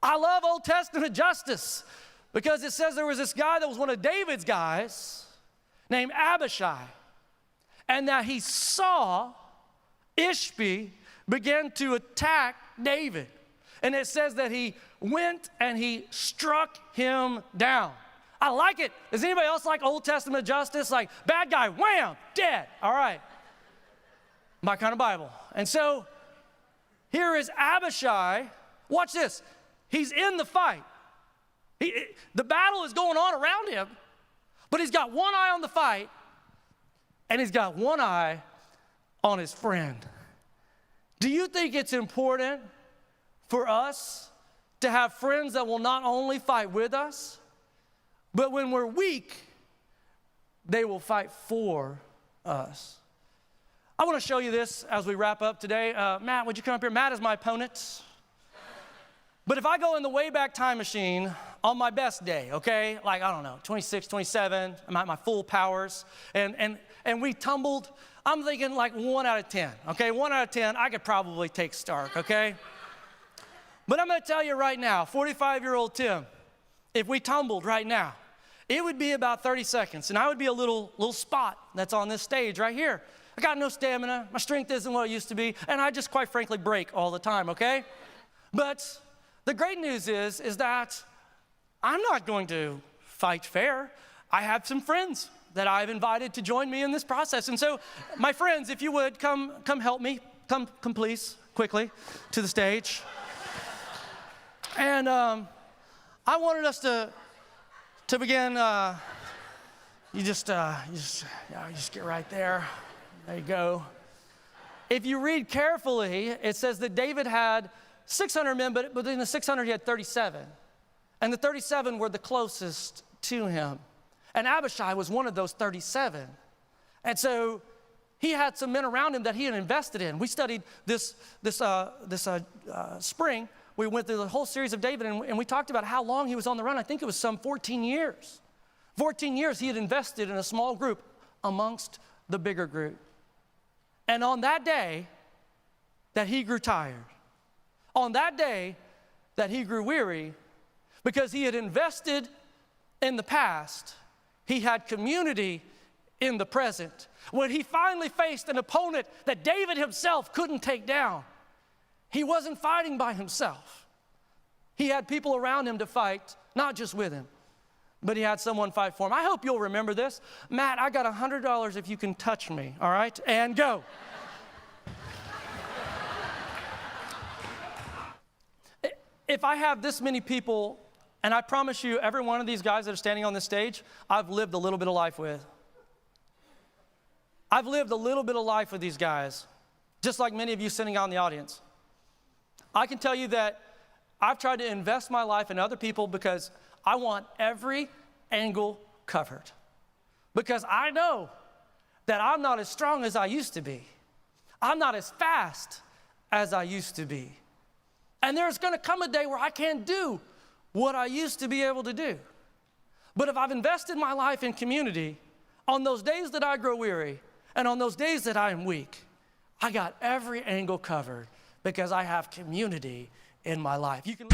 I love Old Testament justice because it says there was this guy that was one of David's guys named Abishai, and that he saw Ishbi begin to attack David. And it says that he went and he struck him down. I like it. Does anybody else like Old Testament justice? Like, bad guy, wham, dead. All right. My kind of Bible. And so here is Abishai. Watch this. He's in the fight. The battle is going on around him, but he's got one eye on the fight, and he's got one eye on his friend. Do you think it's important for us to have friends that will not only fight with us, but when we're weak, they will fight for us? I want to show you this as we wrap up today. Matt, would you come up here? Matt is my opponent. But if I go in the Wayback Time Machine on my best day, okay, like, I don't know, 26, 27, I'm at my full powers, and we tumbled, I'm thinking like 1 out of 10, okay? 1 out of 10, I could probably take Stark, okay? But I'm going to tell you right now, 45-year-old Tim, if we tumbled right now, it would be about 30 seconds, and I would be a little spot that's on this stage right here. I got no stamina, my strength isn't what it used to be, and I just quite frankly break all the time, okay? But the great news is that I'm not going to fight fair. I have some friends that I've invited to join me in this process. And so, my friends, if you would, come help me. Come please, quickly, to the stage. And I wanted us to begin, you just get right there. There you go. If you read carefully, it says that David had 600 men, but within the 600 he had 37. And the 37 were the closest to him. And Abishai was one of those 37. And so he had some men around him that he had invested in. We studied this spring. We went through the whole series of David, and we talked about how long he was on the run. I think it was some 14 years. 14 years he had invested in a small group amongst the bigger group. And on that day that he grew tired, on that day that he grew weary, because he had invested in the past, he had community in the present. When he finally faced an opponent that David himself couldn't take down, he wasn't fighting by himself. He had people around him to fight, not just with him, but he had someone fight for him. I hope you'll remember this. Matt, I got $100 if you can touch me, all right? And go. If I have this many people, and I promise you, every one of these guys that are standing on this stage, I've lived a little bit of life with. I've lived a little bit of life with these guys, just like many of you sitting out in the audience. I can tell you that I've tried to invest my life in other people because I want every angle covered. Because I know that I'm not as strong as I used to be. I'm not as fast as I used to be. And there's going to come a day where I can't do what I used to be able to do. But if I've invested my life in community, on those days that I grow weary, and on those days that I am weak, I got every angle covered because I have community in my life. You can